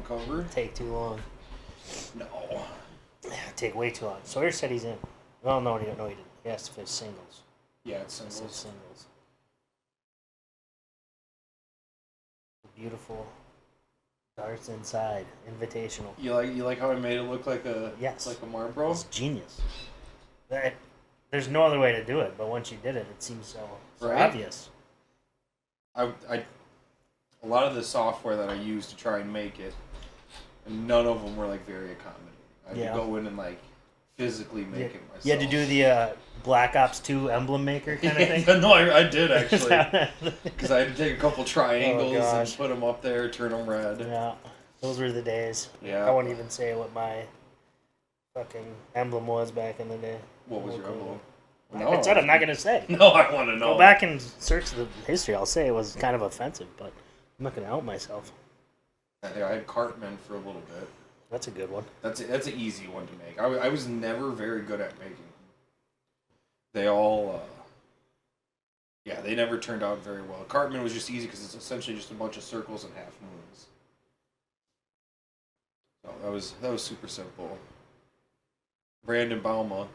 cover. Take too long. No. Take way too long. Sawyer said he's in. Well, no, he didn't. He has to fish singles. Yeah, it's He said singles. singles. Beautiful. Darts inside. Invitational. You like how I made it look like a Marlboro? It's genius. There's no other way to do it, but once you did it, it seems so Right? obvious. A lot of the software that I used to try and make it, and none of them were like very accommodating. I had to go in and like physically make it myself. You had to do the Black Ops 2 emblem maker kind of thing? No, I did actually. Because I had to take a couple triangles and put them up there, turn them red. Yeah, those were the days. Yeah. I won't even say what my fucking emblem was back in the day. What was your emblem? No. I said I'm not going to say. No, I want to know. Go back and search the history. I'll say it was kind of offensive, but I'm not going to out myself. I had Cartman for a little bit. That's a good one. That's an easy one to make. I was never very good at making them. They all, they never turned out very well. Cartman was just easy because it's essentially just a bunch of circles and half moons. So that was super simple. Brandon Bauma,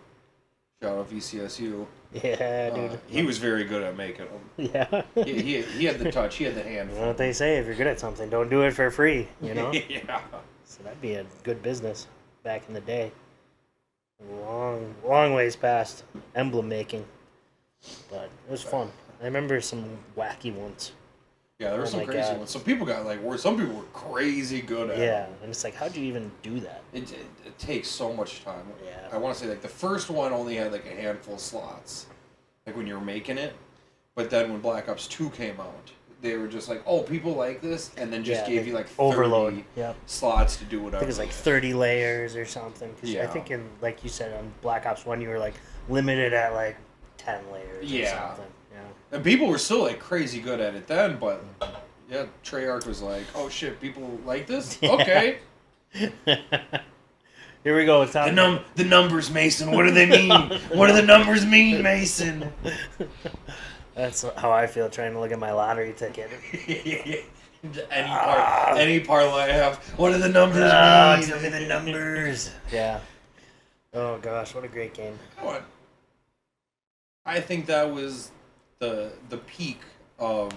shout out VCSU. Yeah, dude. He was very good at making them. Yeah. he had the touch. He had the hand. You know what they say? If you're good at something, don't do it for free. You know. Yeah. So that'd be a good business back in the day. Long ways past emblem making, but it was fun. I remember some wacky ones. Yeah, there were some crazy ones. Some people some people were crazy good at it. Yeah, and it's like, how'd you even do that? It takes so much time. Yeah. I want to say, like, the first one only had, like, a handful of slots, like, when you were making it. But then when Black Ops 2 came out, they were just like, oh, people like this, and then just gave you, like, 30 overload. Yep. slots to do whatever. I think it was, like, 30 layers or something. Cause Yeah. I think, like you said, on Black Ops 1, you were, like, limited at, like, 10 layers or something. Yeah. And people were still, like, crazy good at it then, but... Yeah, Treyarch was like, "Oh shit, people like this? Okay." Here we go. The numbers, Mason. What do they mean? What do the numbers mean, Mason? That's how I feel trying to look at my lottery ticket. Any parlay I have. What do the numbers mean? Tell me the numbers. Yeah. Oh gosh, what a great game. What? I think that was the peak of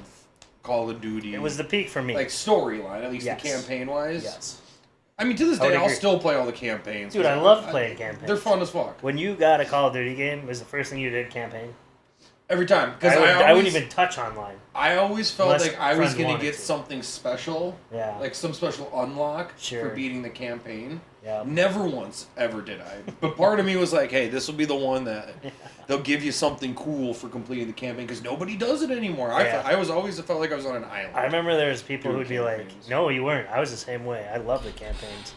Call of Duty. It was the peak for me. Like storyline, at least the campaign wise. Yes. I mean, to this day, I'll still play all the campaigns. Dude, I love playing campaigns. They're fun as fuck. When you got a Call of Duty game, was the first thing you did campaign? Every time. Because I wouldn't even touch online. I always felt like I was going to get to. something special. Yeah. Like some special unlock for beating the campaign. Yeah. Never once ever did I. But part of me was like, hey, this will be the one that they'll give you something cool for completing the campaign because nobody does it anymore. Yeah. I always felt like I was on an island. I remember there was people who'd be like, campaigns. no, you weren't. I was the same way. I love the campaigns.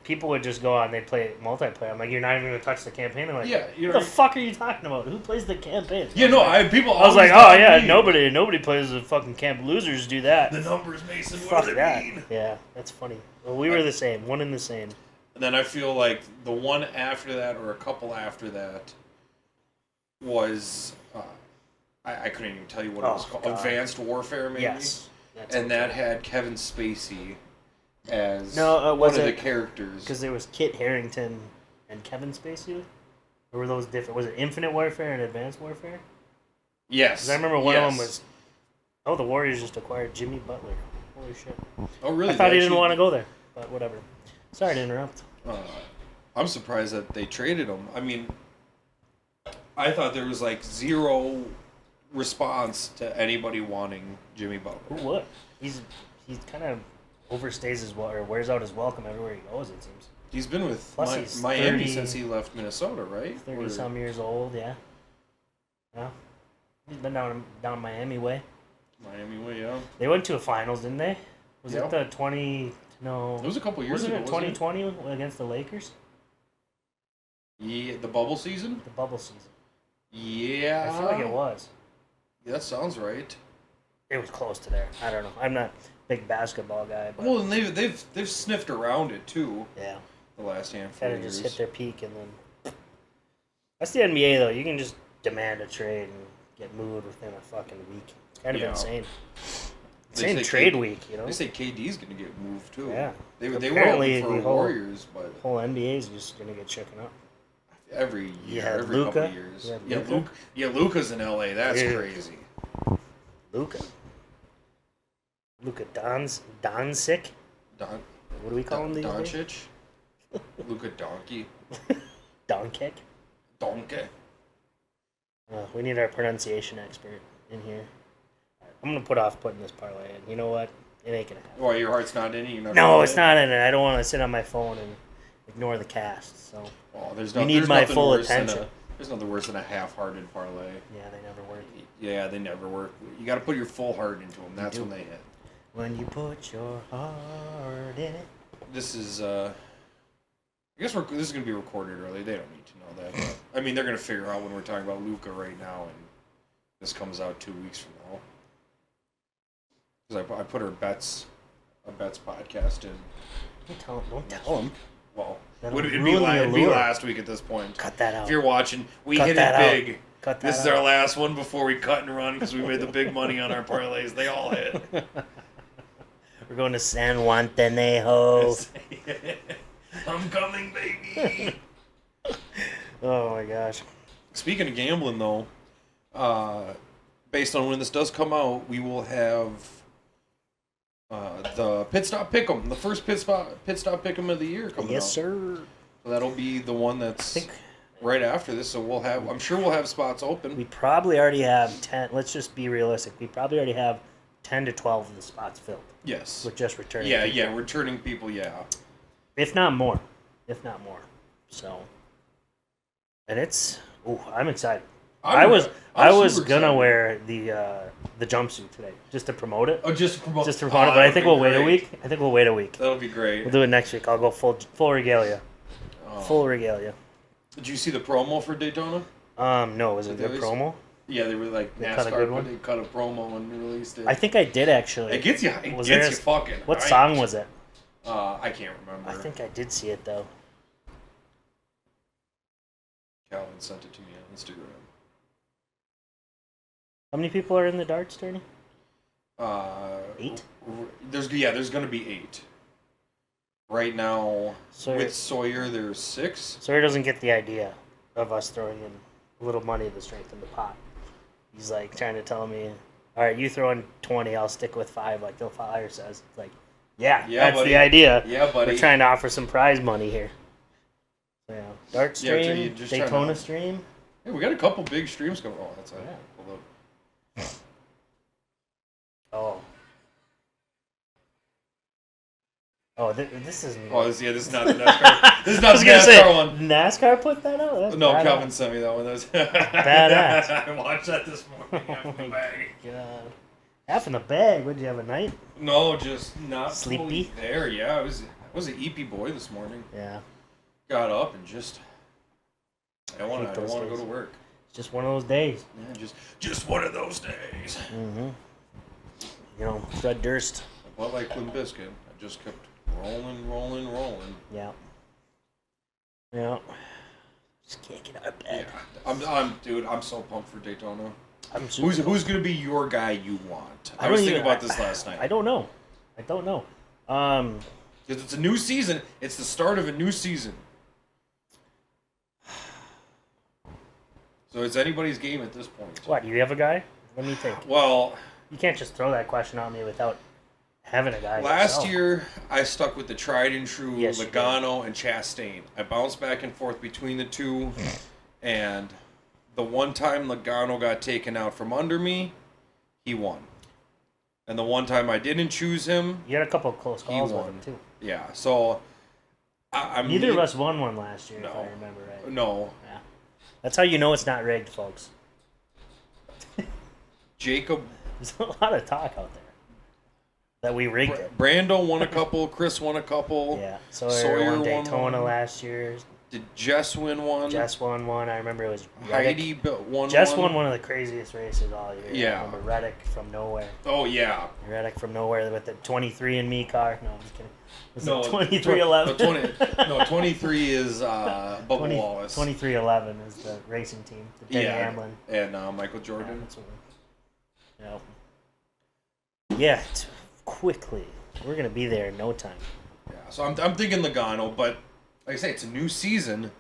People would just go on and they'd play multiplayer. I'm like, you're not even going to touch the campaign? I'm like, what the fuck are you talking about? Who plays the campaign? Yeah, no, I was like, oh yeah, nobody plays the fucking camp. Losers do that. The numbers, Mason, Fuck what do that. they mean? Yeah, that's funny. Well, we were the same. One and the same. And then I feel like the one after that, or a couple after that, was... I couldn't even tell you what it was called. God. Advanced Warfare, maybe? Yes. And that had Kevin Spacey as one of the characters. Because there was Kit Harington and Kevin Spacey? Or were those different? Was it Infinite Warfare and Advanced Warfare? Yes. Because I remember one of them was... Oh, the Warriors just acquired Jimmy Butler. Holy shit. Oh, really? I thought he didn't want to go there. But whatever. Sorry to interrupt. I'm surprised that they traded him. I mean, I thought there was like zero response to anybody wanting Jimmy Butler. Who would? He's kind of overstays his or wears out his welcome everywhere he goes, it seems. He's been with He's Miami 30, since he left Minnesota, right? 30-some years old, yeah. Yeah. He's been down Miami way. Miami way, yeah. They went to a finals, didn't they? Was it the 20... No. It was a couple years ago, wasn't it 2020 against the Lakers? Yeah, the bubble season? The bubble season. Yeah. I feel like it was. Yeah, that sounds right. It was close to there. I don't know. I'm not a big basketball guy. But well, and they've sniffed around it, too. Yeah. The last handful of years. Just hit their peak, and then... That's the NBA, though. You can just demand a trade and get moved within a fucking week. It's kind of insane. Same trade week, you know. They say KD's going to get moved too. Yeah. They were hoping for Warriors, but whole NBA is just going to get shaken up. Every year, every Luka. couple of years. Luka's in LA. That's crazy. Luka Doncic. What do we call him these days? Doncic. Luka Donkey. Doncic. Donkey. We need our pronunciation expert in here. I'm gonna put off putting this parlay in. You know what? It ain't gonna happen. Why, your heart's not in it? No, it's not in it. I don't want to sit on my phone and ignore the cast. So you need my full attention. There's nothing worse than a half-hearted parlay. Yeah, they never work. Yeah, they never work. You got to put your full heart into them. That's when they hit. When you put your heart in it. This is. I guess this is gonna be recorded early. They don't need to know that. But, I mean, they're gonna figure out when we're talking about Luka right now, and this comes out 2 weeks from now. Because I put her bets podcast in. Don't tell them. Well, it'd be last week at this point. Cut that out. If you're watching, we hit it big. Cut that this is our last one before we cut and run because we made the big money on our parlays. They all hit. We're going to San Juan Tenejo. I'm coming, baby. Oh my gosh. Speaking of gambling, though, based on when this does come out, we will have the Pit Stop Pick'em, the first Pit Stop Pick'em of the year coming out. Yes, sir. So that'll be the one that's right after this. So I'm sure we'll have spots open. We probably already have 10. Let's just be realistic. We probably already have 10 to 12 of the spots filled. Yes. With just returning. Yeah, returning people. Yeah. If not more. So, and I'm excited. I was gonna wear the jumpsuit today just to promote it. Oh, just to promote it. But I think we'll wait a week. That'll be great. We'll do it next week. I'll go full regalia. Oh. Full regalia. Did you see the promo for Daytona? No. Was it their promo? Yeah, they were like NASCAR, but they cut a promo and released it. I think I did actually. It gets you. Fucking. What song was it? I can't remember. I think I did see it though. Calvin sent it to me on Instagram. How many people are in the darts tourney? 8. There's going to be 8. Right now, with Sawyer, there's 6. Sawyer doesn't get the idea of us throwing in a little money to strengthen the pot. He's like trying to tell me, all right, you throw in 20, I'll stick with 5, like Phil Fire says. It's like, yeah, that's buddy. The idea. Yeah, buddy. We're trying to offer some prize money here. Yeah, dart stream, Daytona stream. Hey, we got a couple big streams going. Oh, that's this isn't. This is not the NASCAR. This is not the NASCAR one. NASCAR put that out? That's no, Calvin sent me that one. That was badass. I watched that this morning. Half in the bag. God. Half in the bag? What, did you have a night? No, just not sleepy. There, yeah. I was an EP boy this morning. Yeah. Got up and just. I don't want to go to work. It's just one of those days. Yeah, just one of those days. Mm-hmm. You know, Fred Durst. Well, like Limp Bizkit, I just kept rolling. Yeah. Yeah. Just can't get out of bed. Yeah. I'm so pumped for Daytona. Who's gonna be your guy you want? I was thinking about this last night. I don't know. Because it's a new season. It's the start of a new season. So it's anybody's game at this point. What, do you have a guy? Let me think. Well, you can't just throw that question on me without having a guy. Last year, I stuck with the tried and true Logano and Chastain. I bounced back and forth between the two, and the one time Logano got taken out from under me, he won. And the one time I didn't choose him, you had a couple of close calls with him too. Yeah, so neither of us won one last year, if I remember right. No. Yeah. That's how you know it's not rigged, folks. Jacob. There's a lot of talk out there that we rigged it. Brando won a couple. Chris won a couple. Yeah. Sawyer won Daytona last year. Did Jess win one? Jess won one. I remember it was Reddick. Heidi won Jess won one of the craziest races all year. Yeah. I remember Reddick from nowhere. Oh, yeah. Reddick from nowhere with the 23andMe car. No, I'm just kidding. It's no, 2311. 23 is Bubba Wallace. 2311 is the racing team. The Denny Hamlin. And Michael Jordan. Yeah. Yeah, quickly. We're gonna be there in no time. Yeah, so I'm thinking Logano, but like I say, it's a new season,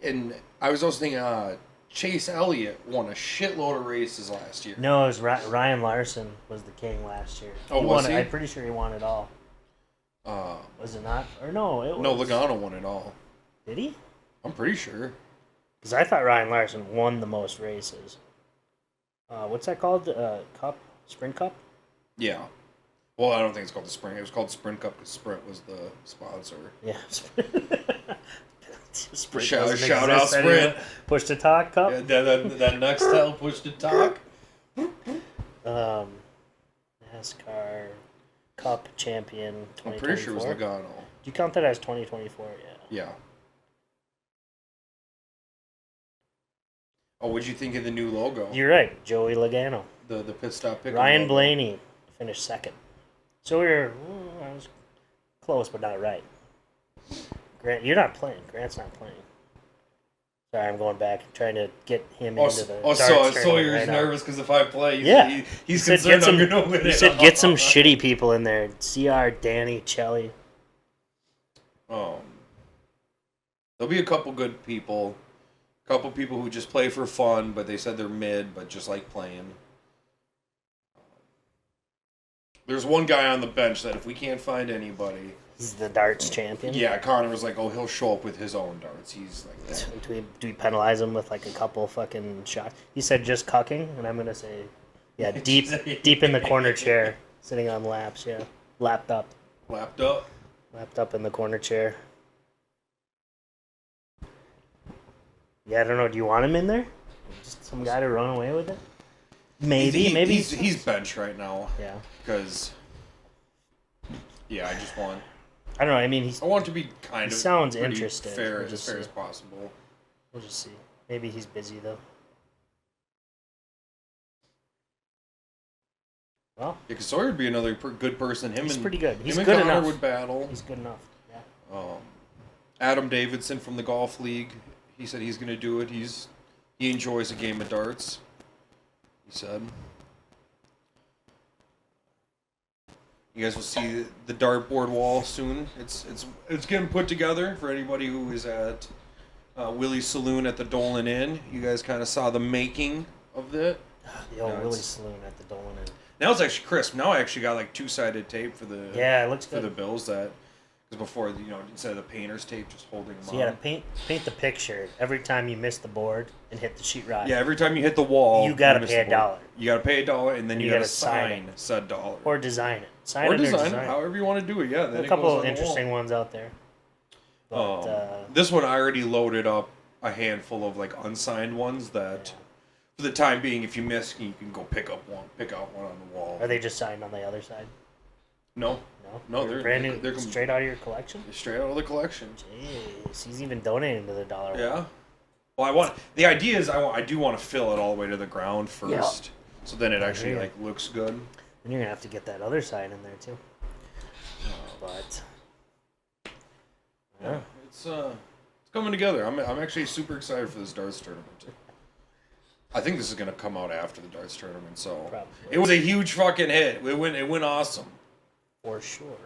and I was also thinking Chase Elliott won a shitload of races last year. No, it was Ryan Larson was the king last year. Oh, was he? I'm pretty sure he won it all. Was it not? Or no, it was. No, Logano won it all. Did he? I'm pretty sure. Because I thought Ryan Larson won the most races. What's that called? Cup? Sprint Cup? Yeah. Well, I don't think it's called the Sprint. It was called Sprint Cup because Sprint was the sponsor. Yeah. Sprint Shout out Sprint. Push to talk cup. Yeah, that Nextel push to talk. NASCAR Cup champion 2024. I'm pretty sure it was Logano. Do you count that as 2024? Yeah. Yeah. Oh, what'd you think of the new logo? You're right, Joey Logano. The pit stop pick. Ryan Blaney finished second. So I was close, but not right. Grant, you're not playing. Grant's not playing. Sorry, I'm going back and trying to get him into the darts so you're right nervous because if I play, he's said concerned I'm going to win it. He said get some shitty people in there. CR, Danny, Chelly. There'll be a couple good people. A couple people who just play for fun, but they said they're mid, but just like playing. There's one guy on the bench that if we can't find anybody... He's the darts champion? Yeah, Connor was like, he'll show up with his own darts. He's like that. Do we penalize him with like a couple fucking shots? He said just cucking, and I'm going to say, yeah, deep in the corner chair, sitting on laps, yeah. Lapped up. Lapped up? Lapped up in the corner chair. Yeah, I don't know. Do you want him in there? Just some guy to run away with it? Maybe. He's bench right now. Yeah. Because, I just want... I don't know. I mean, I want it to be kind of sounds interesting. Fair as possible. We'll just see. Maybe he's busy though. Well, yeah, because Sawyer would be another good person. He's pretty good. He's him good and Connor enough. would battle. He's good enough. Yeah. Adam Davidson from the golf league. He said he's going to do it. He enjoys a game of darts. He said. You guys will see the dartboard wall soon. It's getting put together for anybody who is at Willie's Saloon at the Dolan Inn. You guys kind of saw the making of it. The old Willie's Saloon at the Dolan Inn. Now it's actually crisp. Now I actually got like two-sided tape for the it looks good. for the bills that because before instead of the painter's tape just holding them on. You gotta paint the picture every time you miss the board and hit the sheetrock. Yeah, every time you hit the wall, you gotta pay $1. You gotta pay $1, and then you gotta sign said $1 or design it. Design it, however you want to do it. Yeah, then a couple of interesting ones out there. But, this one I already loaded up a handful of like unsigned ones that, for the time being, if you miss, you can go pick out one on the wall. Are they just signed on the other side? No, they're brand new. They're straight out of your collection. Straight out of the collection. Jeez, he's even donating to the dollar. Yeah. Well, the idea is I do want to fill it all the way to the ground first, so then it actually like looks good. And you're gonna have to get that other side in there too. But it's coming together. I'm actually super excited for this darts tournament. I think this is gonna come out after the darts tournament, so probably. It was a huge fucking hit. It went awesome. For sure.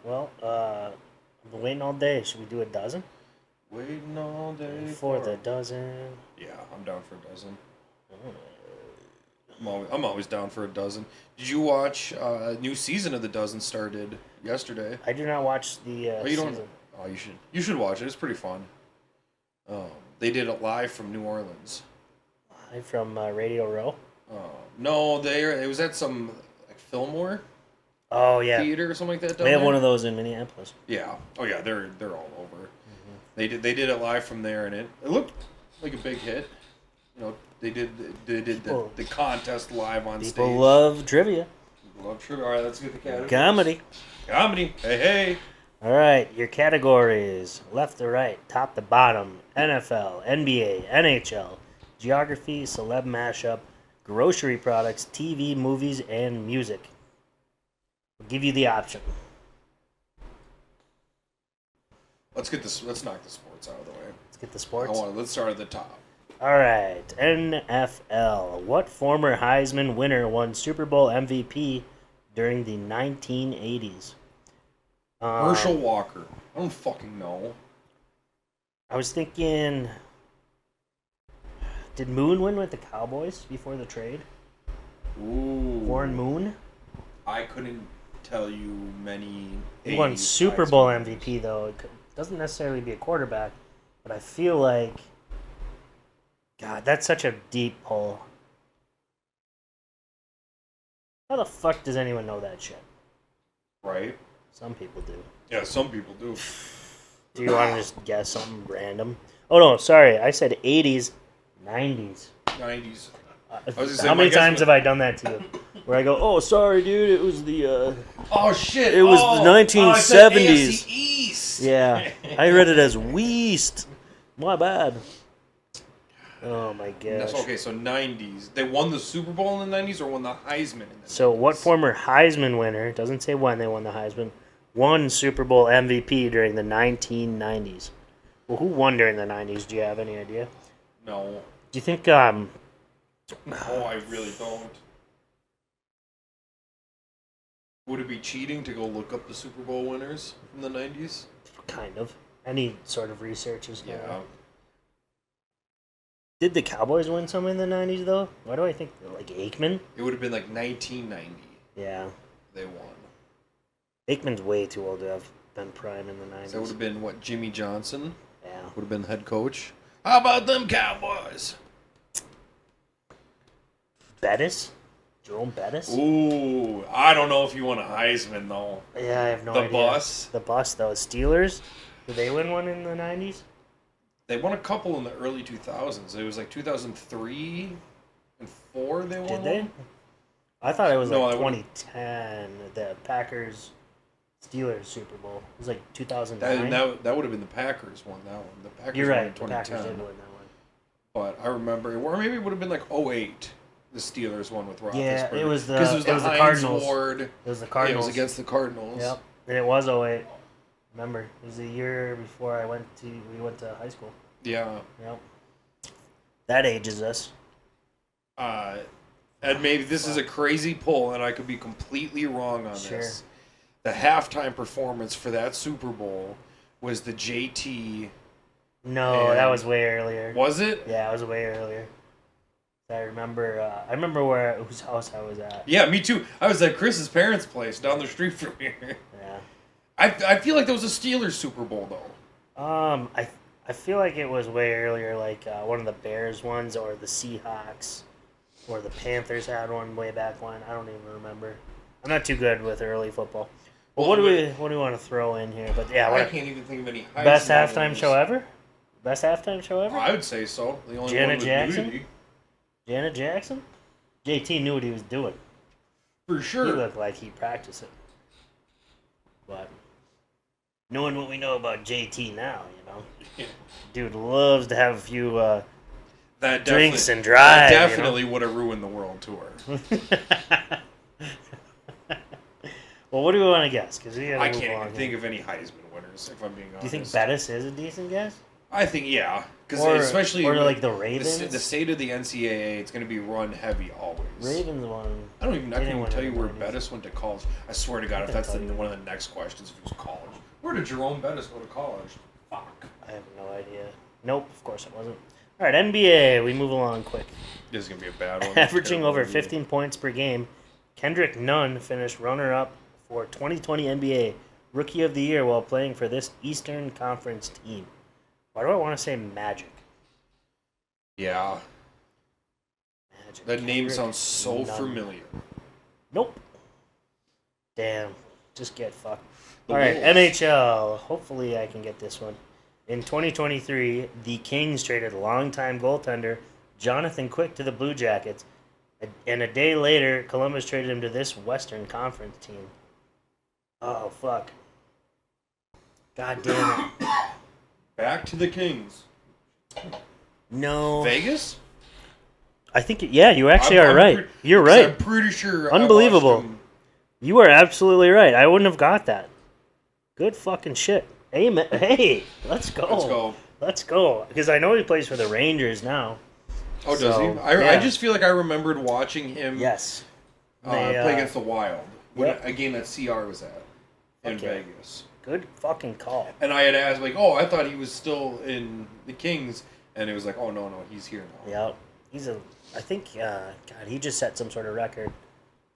Well, I've been waiting all day. Should we do a dozen? Waiting all day for the dozen. Yeah, I'm down for a dozen. I'm always down for a dozen. Did you watch a new season of The Dozen started yesterday? I do not watch the season. Oh, you should watch it. It's pretty fun. They did it live from New Orleans. Live from Radio Row? No, it was at some like Fillmore. Oh yeah, theater or something like that. They have one of those in Minneapolis. Yeah. Oh yeah, they're all over. Mm-hmm. They did it live from there, and it looked like a big hit. They did the contest live on stage. People love trivia. All right, let's get the categories. Comedy. Hey. All right, your categories: left to right, top to bottom. NFL, NBA, NHL, geography, celeb mashup, grocery products, TV, movies, and music. I'll give you the option. Let's knock the sports out of the way. Let's get the sports. Let's start at the top. All right, NFL. What former Heisman winner won Super Bowl MVP during the 1980s? Herschel Walker. I don't fucking know. I was thinking, did Moon win with the Cowboys before the trade? Ooh. Warren Moon? I couldn't tell you many. He won Super Bowl MVP, though. It doesn't necessarily be a quarterback, but I feel like, God, that's such a deep pull. How the fuck does anyone know that shit? Right? Some people do. Yeah, some people do. Do you want to just guess something random? Oh, no, sorry. I said 80s, 90s. 90s. How many times have I done that to you? Where I go, oh, sorry, dude, it was the... oh, shit. It was the 1970s. East. Yeah, I read it as Weast. My bad. Oh, my gosh. That's okay, so 90s. They won the Super Bowl in the 90s or won the Heisman in the 90s? So what former Heisman winner, doesn't say when they won the Heisman, won Super Bowl MVP during the 1990s? Well, who won during the 90s? Do you have any idea? No. Do you think... No, I really don't. Would it be cheating to go look up the Super Bowl winners from the 90s? Kind of. Any sort of research is good. Yeah. Did the Cowboys win some in the 90s, though? Why do I think, like, Aikman? It would have been like 1990. Yeah. They won. Aikman's way too old to have been prime in the 90s. So that would have been, what, Jimmy Johnson? Yeah. Would have been the head coach. How about them Cowboys? Bettis? Jerome Bettis? Ooh, I don't know if he won a Heisman, though. Yeah, I have no The idea. bus? The bus, though. Steelers? Did they win one in the 90s? They won a couple in the early 2000s. It was like 2003 and 4 they won. Did they? one. I thought it was No, like I wouldn't. 2010, the Packers Steelers Super Bowl. It was like 2009. That would have been the Packers won that one. The Packers You're won right. in The Packers 2010. did win that one. But I remember, or maybe it would have been like 08. The Steelers won with Roethlisberger. Yeah, it was the because it was the Heinz Cardinals. Ward. It was the Yeah, it Cardinals. was against the Cardinals. Yep, and it was 08. Remember, it was the year before we went to high school. Yeah. Yep. That ages us. And maybe this is a crazy pull, and I could be completely wrong on Sure. this. The halftime performance for that Super Bowl was the JT. No, that was way earlier. Was it? Yeah, it was way earlier. I remember whose house I was at. Yeah, me too. I was at Chris's parents' place down the street from here. Yeah. I feel like that was a Steelers Super Bowl though. I feel like it was way earlier, like one of the Bears ones, or the Seahawks, or the Panthers had one way back when. I don't even remember. I'm not too good with early football. Well, what do we want to throw in here? But yeah, I can't even think of any. Best halftime show ever. Best halftime show ever. I would say so. The only Janet one with Jackson? nudity. Janet Jackson. JT knew what he was doing. For He sure. looked like he practiced it. But knowing what we know about JT now, dude loves to have a few That drinks definitely- and drive. That definitely would have ruined the world tour. Well, what do we want to guess? Because I can't even think of any Heisman winners, if I'm being honest. Do you think Bettis is a decent guess? I think, yeah. Because Or especially or with like the Ravens. the state of the NCAA, it's going to be run heavy always. Ravens won. I can't didn't even win tell in you the where 90s. Bettis went to college. I swear to God, if I that's tell you. one of the next questions, if it was college. Where did Jerome Bettis go to college? Fuck. I have no idea. Nope, of course it wasn't. All right, NBA. We move along quick. This is going to be a bad one. Averaging over Terrible. 15 points per game, Kendrick Nunn finished runner-up for 2020 NBA Rookie of the Year while playing for this Eastern Conference team. Why do I want to say Magic? Yeah. Magic. That name Kendrick sounds so Nunn. familiar. Nope. Damn. Just get fucked. The All right, Wolves. NHL. Hopefully I can get this one. In 2023, the Kings traded longtime goaltender Jonathan Quick to the Blue Jackets. And a day later, Columbus traded him to this Western Conference team. Oh, fuck. God damn it. Back to the Kings. No. Vegas? I think, yeah, you actually are right. You're because right. I'm pretty sure. Unbelievable. I watched them. You are absolutely right. I wouldn't have got that. Good fucking shit. Hey, let's go. Let's go. Let's go. Because I know he plays for the Rangers now. Oh, does he? I just feel like I remembered watching him. Yes. Play against the Wild. Yep. A game that CR was at in Vegas. Good fucking call. And I had asked, like, I thought he was still in the Kings, and it was like, oh no, he's here now. Yep. I think, God, he just set some sort of record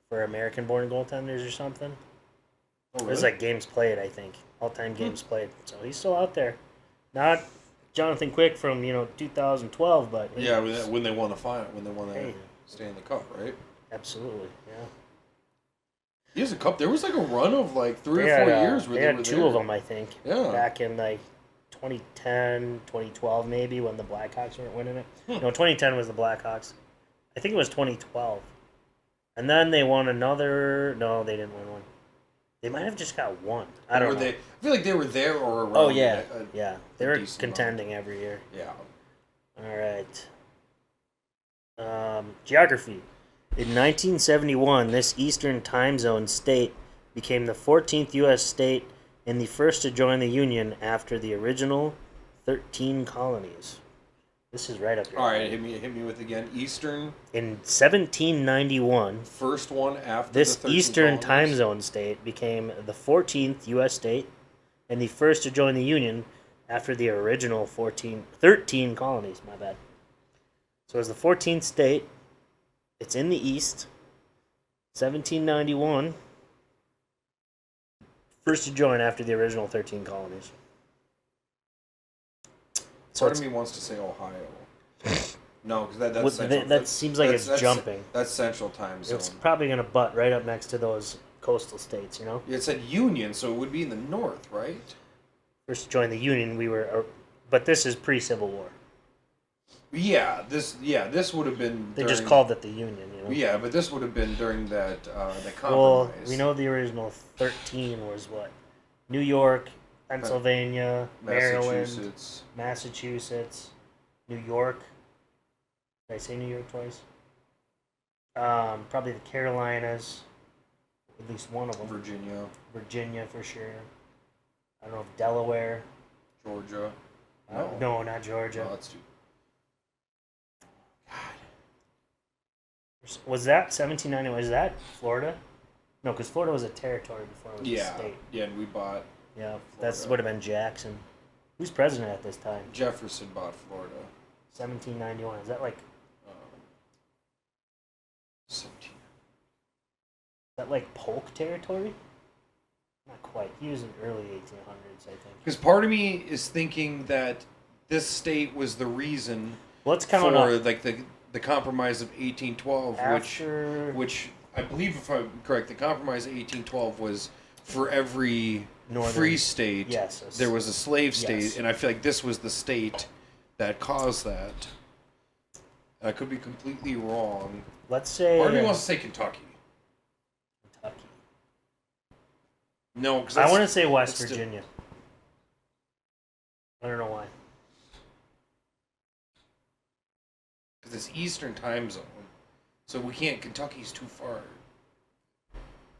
for American-born goaltenders or something. Oh, really? It was like games played, I think. All-time games played. So he's still out there. Not Jonathan Quick from, 2012, but... Yeah, when they won the final, when they won the Stanley Cup, right? Absolutely, yeah. He has a cup. There was like a run of like 3 or 4 years where they were had two there. of them, I think. Yeah. Back in like 2010, 2012 maybe, when the Blackhawks weren't winning it. No, 2010 was the Blackhawks. I think it was 2012. And then they won another... No, they didn't win one. They might have just got one. I don't know. I feel like they were there or around. Oh, yeah. Yeah. They were contending amount. Every year. Yeah. All right. Geography. In 1971, this Eastern Time Zone state became the 14th U.S. state and the first to join the Union after the original 13 colonies. This is right up here. All right, hit me with again. Eastern. In 1791, first one after this the 13 Eastern colonies. Time Zone state became the 14th U.S. state and the first to join the Union after the original 13 colonies. My bad. So it's the 14th state. It's in the East. 1791. First to join after the original 13 colonies. So Part of me wants to say Ohio. No, because that's central. that seems like it's jumping. That's Central Time Zone. It's probably going to butt right up next to those coastal states, It said Union, so it would be in the north, right? First to join the Union, but this is pre-Civil War. Yeah, this would have been. They just called it the Union, Yeah, but this would have been during the compromise. Well, we know the original 13 was what? New York, Pennsylvania, Maryland, Massachusetts, New York. Did I say New York twice? Probably the Carolinas, at least one of them. Virginia for sure. I don't know if Delaware. Georgia. No, not Georgia. No, that's too. Was that 1791? Was that Florida? No, because Florida was a territory before it was a state. Yeah, and we bought. Yeah, that would have been Jackson. Who's president at this time? Jefferson bought Florida. 1791. Is that like? 17. Is that like Polk territory? Not quite. He was in early 1800s, I think. Because part of me is thinking that this was the reason for like the Compromise of 1812, which I believe, if I'm correct, the Compromise of 1812 was for every free state, there was a slave state, and I feel like this was the state that caused that. I could be completely wrong. Let's say... Part of me wants to say Kentucky. No, because I want to say West Virginia. I don't know why. Because it's Eastern Time Zone, so we can't. Kentucky's too far.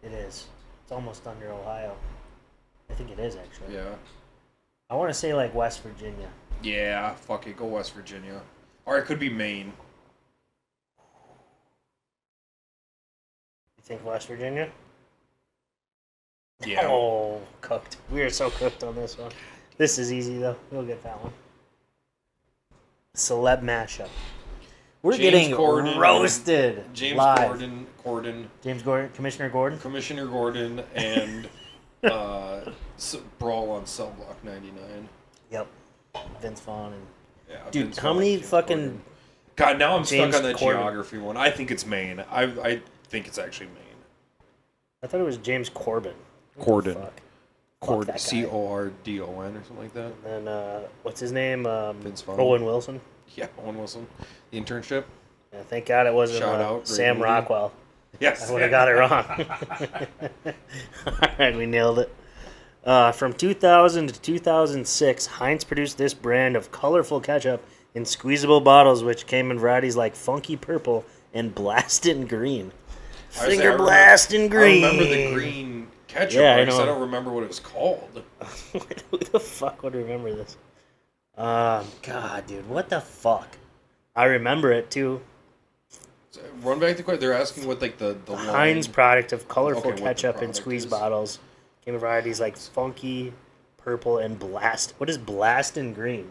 It is. It's almost under Ohio. I think it is, actually. Yeah. I want to say, like, West Virginia. Yeah, fuck it. Go West Virginia. Or it could be Maine. You think West Virginia? Yeah. Oh, cooked. We are so cooked on this one. This is easy, though. We'll get that one. Celeb mashup. We're getting roasted James live. Corden. James Gordon, Commissioner Gordon? Commissioner Gordon and Brawl on Cell Block 99. Yep. Vince Vaughn. Yeah, dude, Vince how Vaughn many and fucking... Gordon. God, now I'm James stuck on the Corden. geography one. I think it's Maine. I think it's actually Maine. I thought it was James Corbin. Corden. Corden. Cordon or something like that. And what's his name? Vince Vaughn. Owen Wilson. Yeah, Owen Wilson. The Internship. Yeah, thank God it wasn't Shout out, Sam movie. Rockwell. Yes. I would have got it wrong. All right, we nailed it. From 2000 to 2006, Heinz produced this brand of colorful ketchup in squeezable bottles, which came in varieties like Funky Purple and Blastin' Green. Finger Blastin' Green. I remember the green ketchup. Yeah, I don't remember what it was called. Who the fuck would remember this? God, dude, what the fuck? I remember it too. Run back the question. They're asking what like the Heinz product of colorful Okay, what the ketchup and product squeeze is. bottles. Came in varieties like funky, purple, and blast. What is blast and green?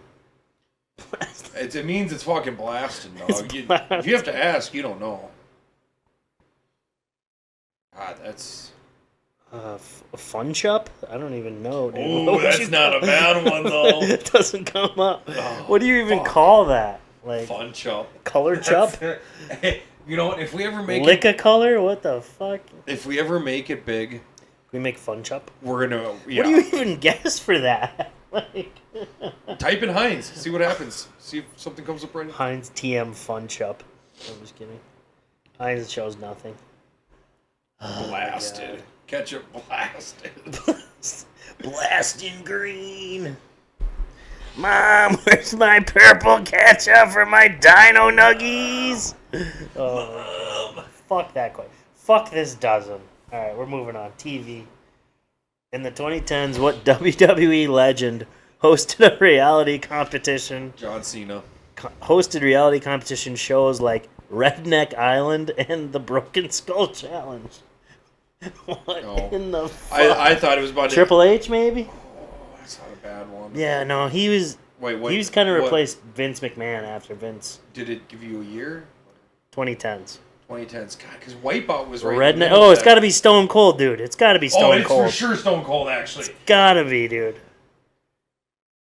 It means it's fucking blasting, dog. It's If you have to ask, you don't know. God, that's. Fun Chup? I don't even know. Dude. Oh, that's not a bad one though. It doesn't come up. Oh, What do you even fuck. call that? Like Fun chop. color chup? Hey, you know what? If we ever make Lick a color? What the fuck? if we ever make it big, We make Fun Chup? we're gonna. Yeah. What do you even guess for that? Like Type in Heinz. See what happens. See if something comes up right now. Heinz TM Fun Chup. I'm just kidding. Heinz shows nothing. Blasted. Ketchup blasted. Blasting green. Mom, where's my purple ketchup for my Dino Nuggies? Oh, fuck that question. Fuck this dozen. All right, we're moving on. TV. In the 2010s, what WWE legend hosted a reality competition? John Cena. Hosted reality competition shows like Redneck Island and the Broken Skull Challenge. What in the fuck? I thought it was about Triple H, maybe? Oh, that's not a bad one. Yeah, no, he was. Wait, what? He was kind of what- replaced Vince McMahon after Vince. Did it give you a year? 2010s. 2010s. God, because Wipeout was right. in the Redneck. middle Oh, of it's that. got to be Stone Cold, dude. It's got to be Oh, Stone it's Cold. for sure Stone Cold, actually. Gotta be, dude.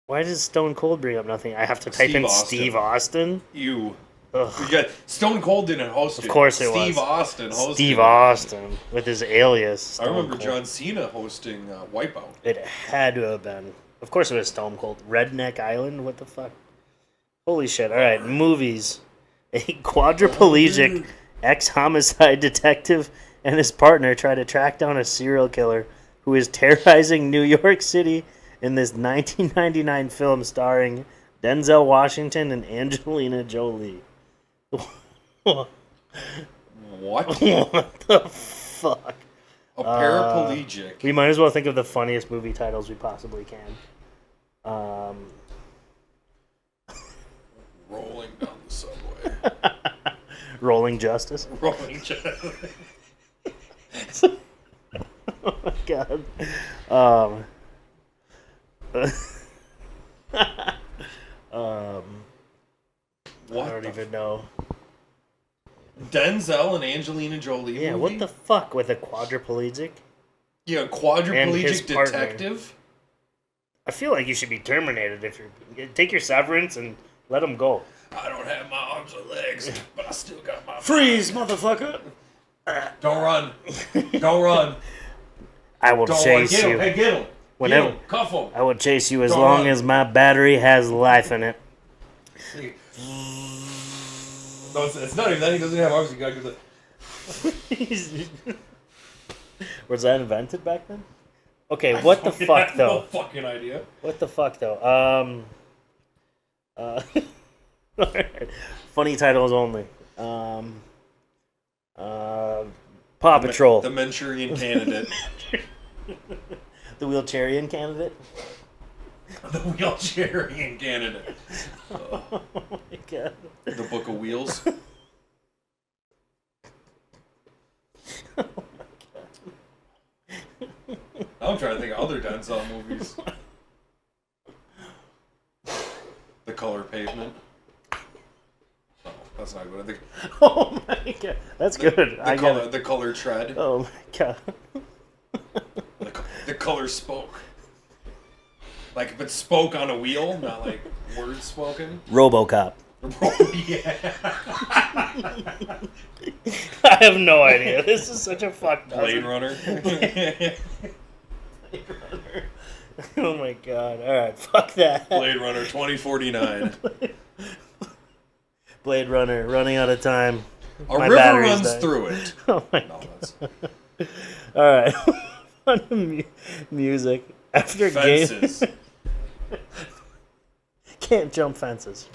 Why does Stone Cold bring up nothing? I have to type Steve in Austin. Steve Austin. You. Ugh. You got Stone Cold didn't host it. Of course it Steve was. Austin hosted Steve it. Austin with his alias. I Stone remember Cold. John Cena hosting Wipeout. It had to have been. Of course it was Stone Cold. Redneck Island? What the fuck? Holy shit. Alright, movies. A quadriplegic ex-homicide detective and his partner try to track down a serial killer who is terrorizing New York City in this 1999 film starring Denzel Washington and Angelina Jolie. What What? the fuck? A paraplegic. We might as well think of the funniest movie titles we possibly can. Rolling down the subway. Rolling Justice. Rolling just. Oh my god. What I don't the even know. Denzel and Angelina Jolie Yeah, movie? what the fuck with a quadriplegic? Yeah, And his quadriplegic partner. detective? I feel like you should be terminated if you're. Take your severance and let him go. I don't have my arms or legs, but I still got my... Freeze, motherfucker! Don't run. Don't run. I will Don't run. chase Get him. you. Hey, get him. Whenever- Get him. Cuff him. I will chase you as Don't long run. as my battery has life in it. No, it's not even that. He doesn't have arms. He got to Was that invented back then? Okay, what the fuck No though? fucking idea. What the fuck though? Funny titles only. Paw Patrol. The Manchurian Candidate. The Wheelchairian Candidate. The Wheelchairian Candidate. Oh my god. The Book of Wheels. I'm trying to think of other Denzel movies. The Color Pavement. No, that's not good. I think Oh my god. That's good. I get it. The Color Tread. Oh my god. The Color Spoke. Like, but spoke on a wheel, not like words spoken. RoboCop. Yeah. I have no idea. This is such a fucked Blade Runner. Oh my god. Alright, fuck that. Blade Runner 2049. Blade Runner, running out of time. A My river battery's runs dying. through it. Oh my No, god. that's Alright. On to music. After fences. Can't jump fences.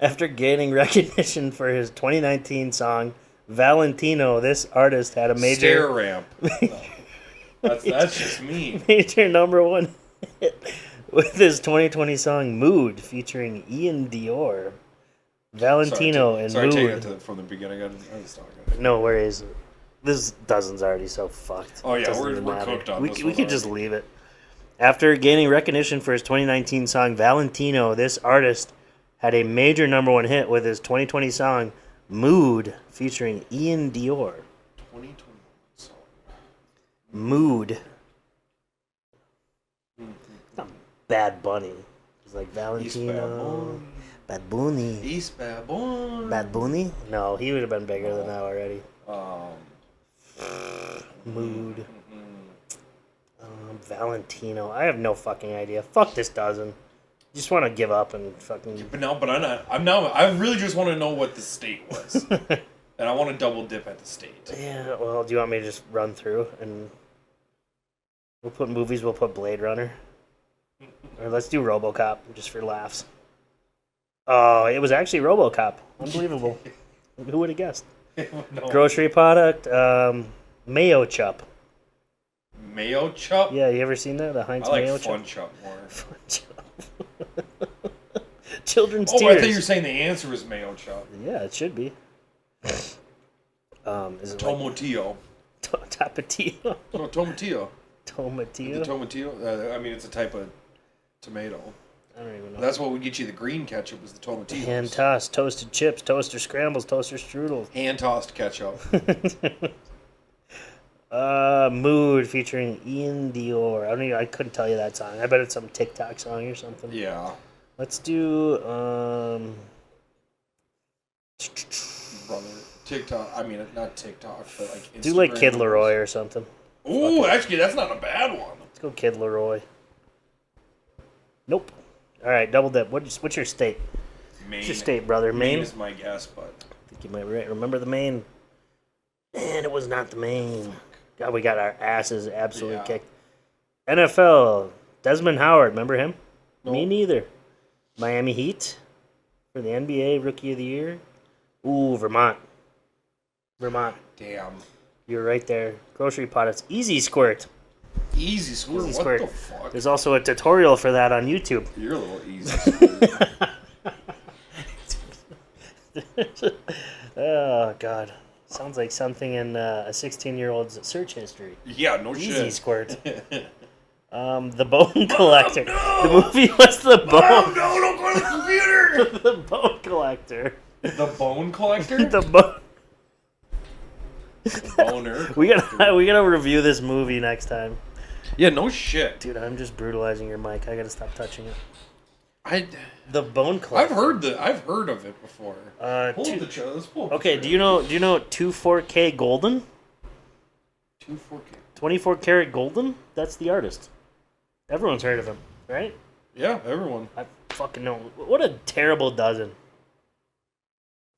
After gaining recognition for his 2019 song Valentino, this artist had a Stair major ramp. No. That's just me. major number one hit with his 2020 song Mood featuring Ian Dior. Valentino and sorry, take Mood. it from the beginning. I was talking. No worries. This dozen's already so fucked. Oh yeah, Doesn't we're even matter. cooked on we, this We one could just already. leave it. After gaining recognition for his 2019 song Valentino, this artist had a major #1 hit with his 2020 song Mood, featuring Ian Dior. 2021 song. Mood. It's not Bad Bunny. It's like Valentino. Bad Bunny. East Bad Bunny. Bad Bunny? No, he would have been bigger than that already. Mood. Valentino. I have no fucking idea. Fuck this dozen. Just want to give up and fucking. But I'm not. I really just want to know what the state was, and I want to double dip at the state. Yeah. Well, do you want me to just run through and we'll put movies? We'll put Blade Runner, or let's do RoboCop just for laughs. Oh, it was actually RoboCop. Unbelievable. Who would have guessed? No. Grocery product. Mayo Chup. Mayo Chup. Yeah, you ever seen that? The Heinz I like Mayo Fun Chup. Chup more. Fun Chup. Children's Oh, tears. I thought you were saying the answer was Mayo Chup. Yeah, it should be. Is it Tomatillo. like Tapatio? No, Tomatillo. The Tomatillo? Tomatillo. I mean, it's a type of tomato. I don't even know. That's what would get you the green ketchup was the Tomatillo. Hand tossed, toasted chips, toaster scrambles, toaster strudels. Hand tossed ketchup. Mood featuring Ian Dior. I couldn't tell you that song. I bet it's some TikTok song or something. Yeah. Let's do Brother. TikTok. I mean, not TikTok, but like Instagram. do like Kid Leroy or something. Ooh, actually, that's not a bad one. Let's go Kid Leroy. Nope. All right, double dip. What's your state? Maine. What's your state, brother? Maine Maine? is my guess, but I think you might remember the Maine. Man, it was not the Maine. God, we got our asses absolutely kicked. NFL, Desmond Howard, remember him? Nope. Me neither. Miami Heat for the NBA Rookie of the Year. Ooh, Vermont. damn. You're right there. Grocery products. Easy Squirt. Easy Squirt. Easy What Squirt. the fuck? There's also a tutorial for that on YouTube. You're a little easy Squirt. Oh, God. Sounds like something in a 16-year-old's search history. Yeah, no Easy shit. Squirt. The Bone Collector. no! The movie was The Bone. Oh, no, don't go to the computer! The Bone Collector. The Bone Collector? The Bone. The Boner. We gotta review this movie next time. Yeah, no shit. Dude, I'm just brutalizing your mic. I gotta stop touching it. I... The Bone Collector. I've heard of it before. Pull up the chair. Let's pull up the Okay, chair. do you know 24K Golden? 2-4K. 24 Karat Golden? That's the artist. Everyone's heard of him, right? Yeah, everyone. I fucking know. What a terrible dozen.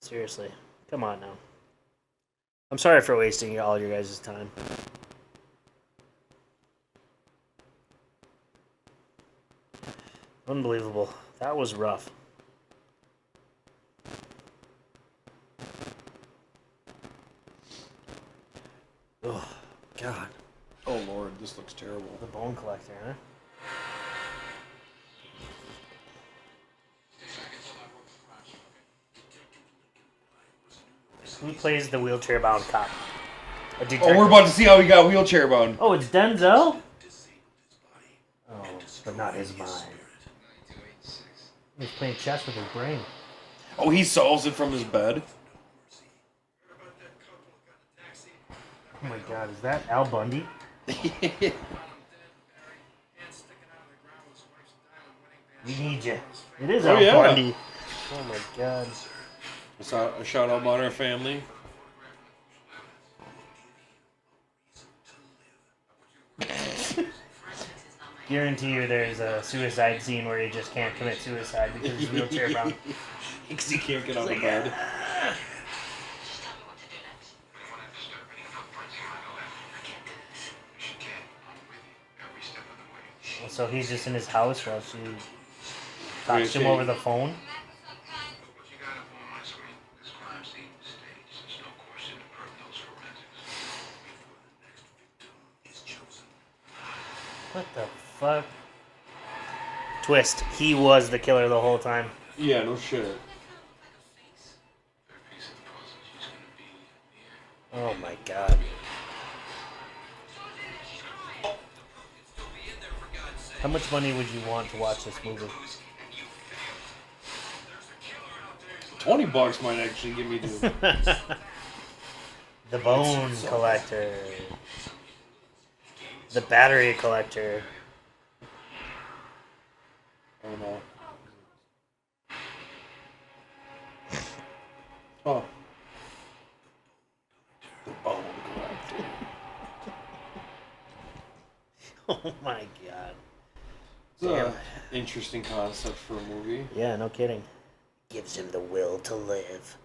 Seriously. Come on now. I'm sorry for wasting all your guys' time. Unbelievable. That was rough. Oh, God. Oh, Lord, this looks terrible. The Bone Collector, huh? Who plays the wheelchair-bound cop? A detective. Oh, we're about to see how he got wheelchair bound. Oh, it's Denzel? Oh, but not his mind. He's playing chess with his brain. Oh, he solves it from his bed. Oh my God, is that Al Bundy? We need you. It is Al Bundy. Oh my God. A shout out on our family. Guarantee you there's a suicide scene where he just can't commit suicide because he's wheelchair bound. Because he can't get out of bed. So he's just in his house while she talks to him over the phone. What the fuck? Twist. He was the killer the whole time. Yeah, no shit. How much money would you want to watch this movie? $20 might actually give me the. The Bone Collector. The Battery Collector. I don't know. Oh. The Bone Collector. Oh my god. It's an interesting concept for a movie. Yeah, no kidding. Gives him the will to live.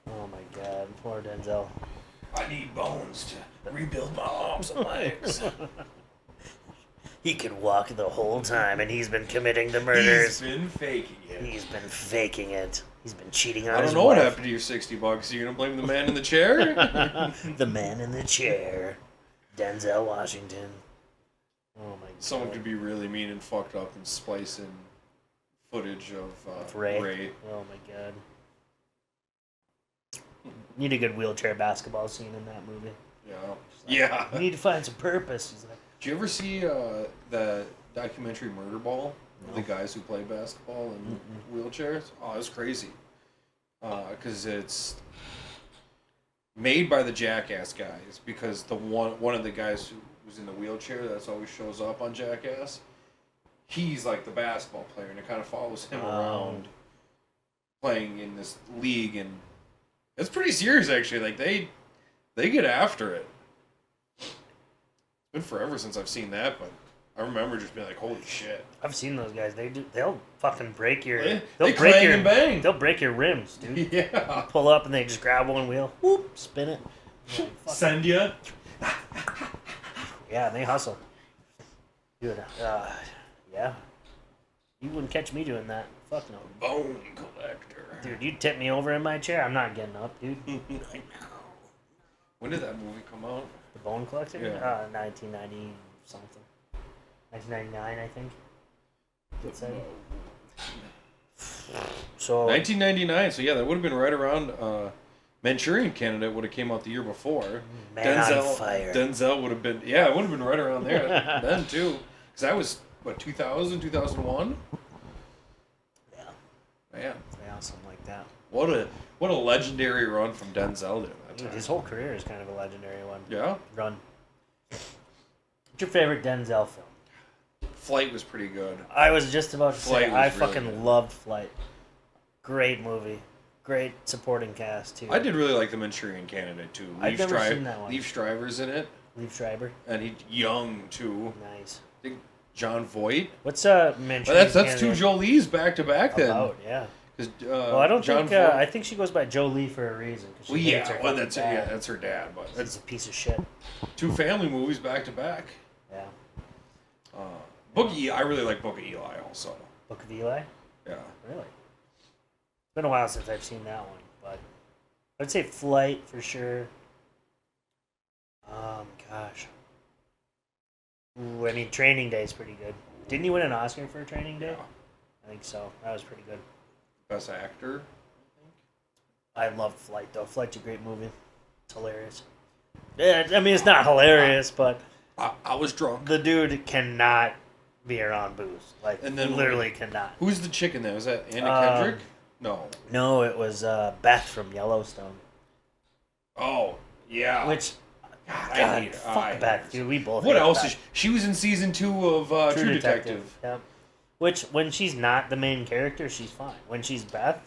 Oh my god, poor Denzel. I need bones to rebuild my arms and legs. He could walk the whole time, and he's been committing the murders. He's been faking it. He's been faking it. He's been cheating on I his don't know wife. what happened to your $60. Are you gonna blame the man in the chair? The man in the chair. Denzel Washington. Oh my god. Someone could be really mean and fucked up and splice in footage of Ray. Ray. Oh my god. Need a good wheelchair basketball scene in that movie. Yeah. Like, yeah. We need to find some purpose. He's like, Did you ever see the documentary Murderball? No. The guys who play basketball in wheelchairs? Oh, it was crazy. Because it's made by the Jackass guys. Because the one of the guys who was in the wheelchair that's always shows up on Jackass, he's like the basketball player, and it kind of follows him around playing in this league, and it's pretty serious actually. Like they get after it. It's been forever since I've seen that, but I remember just being like, "Holy shit!" I've seen those guys. They'll fucking break your. They break clang your and bang. They'll break your rims, dude. Yeah. Pull up and they just grab one wheel, whoop, spin it. Like, fuck. Send ya. Yeah, they hustle. Dude, yeah. You wouldn't catch me doing that. Fuck no. Bone Collector. Dude, you tip me over in my chair, I'm not getting up, dude. When did that movie come out? The Bone Collector? Yeah. 1990 something. 1999, I think. It said. So 1999. So yeah, that would have been right around Manchurian Candidate would have came out the year before. Man on Fire. Denzel would have been, yeah, it would have been right around there then too. Because that was, what, 2000, 2001? Yeah. Man. Yeah, something like that. What a legendary run from Denzel during that Dude, time. his whole career is kind of a legendary one. Yeah? Run. What's your favorite Denzel film? Flight was pretty good. I was just about to Flight say, was I really fucking good. loved Flight. Great movie. Great supporting cast, too. I did really like the Manchurian Candidate too. I've never seen that one. Liev Schreiber's in it. Liev Schreiber. And he's young too. Nice. I think John Voight. What's Manchurian But that's two Candidate Jolies back to back then. about? Yeah. Well, I don't John think. Voight, I think she goes by Jolie for a reason. 'Cause she well, hates her yeah, well, fucking that's dad. that's her dad. But He's that's a piece of shit. two family movies back to back. Yeah. Book of Eli, I really like Book of Eli also. Book of Eli. Yeah. Really. It's been a while since I've seen that one, but I'd say Flight for sure. Gosh. Ooh, I mean, Training Day is pretty good. Didn't you win an Oscar for Training Day? Yeah. I think so. That was pretty good. Best actor. I love Flight though. Flight's a great movie. It's hilarious. Yeah, I mean it's not hilarious, but I was drunk. the dude cannot be around booze. Like, And then literally cannot. Who's the chick in there? Was that Anna Kendrick? No. No, it was Beth from Yellowstone. Oh, yeah. Which, God, God, hate her. fuck Beth, dude. We both. What hate else Beth. is she was in season 2 of True Detective. Yeah. Which, when she's not the main character, she's fine. When she's Beth,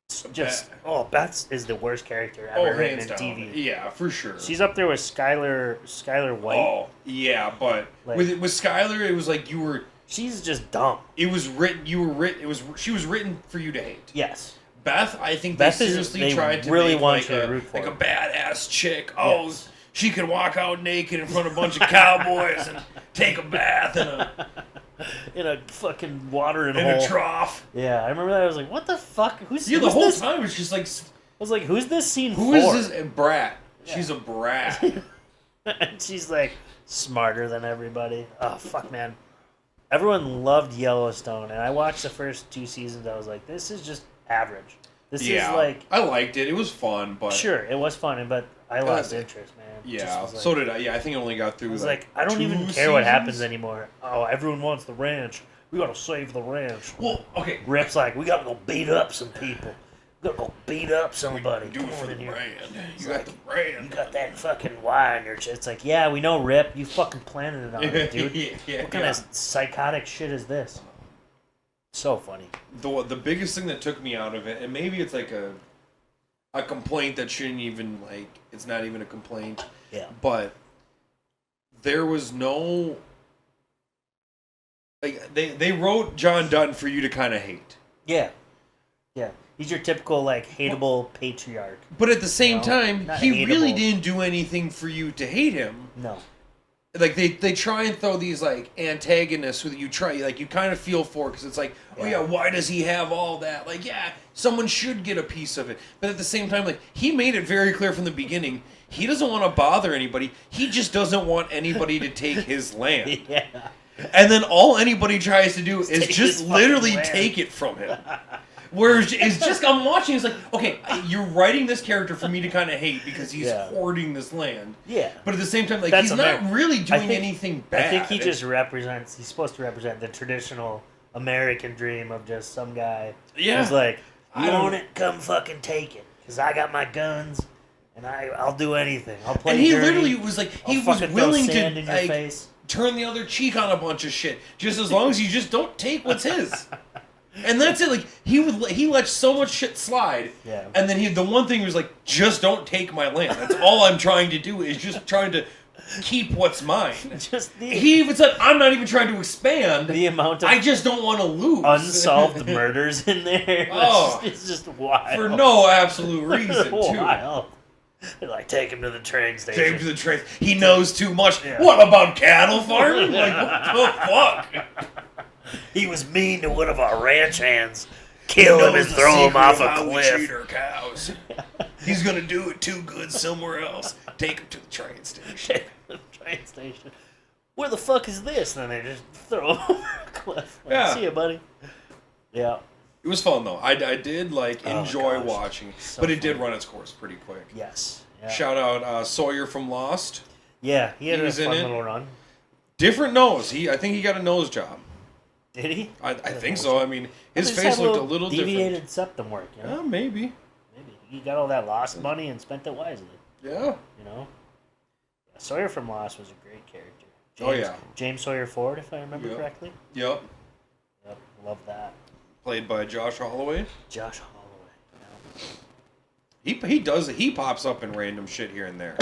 it's just Beth is the worst character ever written in hands down. TV. Yeah, for sure. She's up there with Skylar White. Oh, yeah, but Like- with Skylar, it was like you were. She's just dumb. It was written. You were written. It was. She was written for you to hate. Yes. Beth, I think Beth they is- seriously they tried to really make want like you to a root for like a her. badass chick. Oh, Yes. she could walk out naked in front of a bunch of cowboys and take a bath In a fucking watering in hole. a trough. Yeah, I remember that. I was like, what the fuck? Who's Yeah, the who's whole this? time it was just like, I was like, who's this scene who for? is this? A brat. She's a brat. And she's like smarter than everybody. Oh fuck, man! Everyone loved Yellowstone, and I watched the first 2 seasons. I was like, this is just average. This is like, I liked it. It was fun, but sure, it was fun, but I lost interest, man. Yeah, so did I. Yeah, I think I only got through. I was like, I don't even care what happens anymore. Oh, everyone wants the ranch. We gotta save the ranch. Well, okay. Rip's like, we gotta go beat up some people. We gotta go beat up somebody. Do it for the brand. You got the brand. You got that fucking Y on your chest. It's like, yeah, we know, Rip. You fucking planted it on it, dude. What kind of psychotic shit is this? So funny. The biggest thing that took me out of it, and maybe it's like a complaint that shouldn't even, like, it's not even a complaint. Yeah. But there was no, like, they wrote John Dutton for you to kind of hate. Yeah. Yeah. He's your typical, like, hateable patriarch. But at the same time, he really hateable. didn't do anything for you to hate him. No. Like, they try and throw these, like, antagonists who you try, like, you kind of feel for, because it's like, oh yeah, why does he have all that? Like, yeah, someone should get a piece of it. But at the same time, like, he made it very clear from the beginning, he doesn't want to bother anybody. He just doesn't want anybody to take his land. Yeah. And then all anybody tries to do is just literally take it from him. Where it's just, I'm watching, it's like, okay, you're writing this character for me to kind of hate because he's hoarding this land. Yeah. But at the same time, like, That's he's not really doing anything bad. I think he just represents, he's supposed to represent the traditional American dream of just some guy who's like, you want it, come fucking take it. Because I got my guns, and I'll do anything. I'll play dirty. And he literally was like, he was willing to, in your face. turn the other cheek on a bunch of shit, just as long as you just don't take what's his. And that's it. Like, he let so much shit slide. Yeah. And then the one thing he was like, just don't take my land. That's all I'm trying to do is just trying to keep what's mine. He even said, I'm not even trying to expand. The amount of I just don't want to lose. Unsolved murders in there. It's just wild. For no absolute reason, too. Wild. They're like, take him to the train station. Take him to the train. He knows too much. Yeah. What about cattle farming? Like, what the fuck? He was mean to one of our ranch hands. Kill him and throw him off a cliff. We treat our cows. He's gonna do it too good somewhere else. Take him to the train station. Train station. Where the fuck is this? And then they just throw him over a cliff. Like, see ya, buddy. Yeah. It was fun though. I did like enjoy watching, but it did run its course pretty quick. Yes. Yeah. Shout out Sawyer from Lost. Yeah, he had a fun little run. Different nose. I think he got a nose job. Did he? I think so. I mean, his face looked a little deviated different. septum work, you know? Maybe. Maybe. He got all that Lost money and spent it wisely. Yeah. You know? Yeah, Sawyer from Lost was a great character. James Sawyer Ford, if I remember correctly. Yep. Love that. Played by Josh Holloway. Josh Holloway. Yeah. He pops up in random shit here and there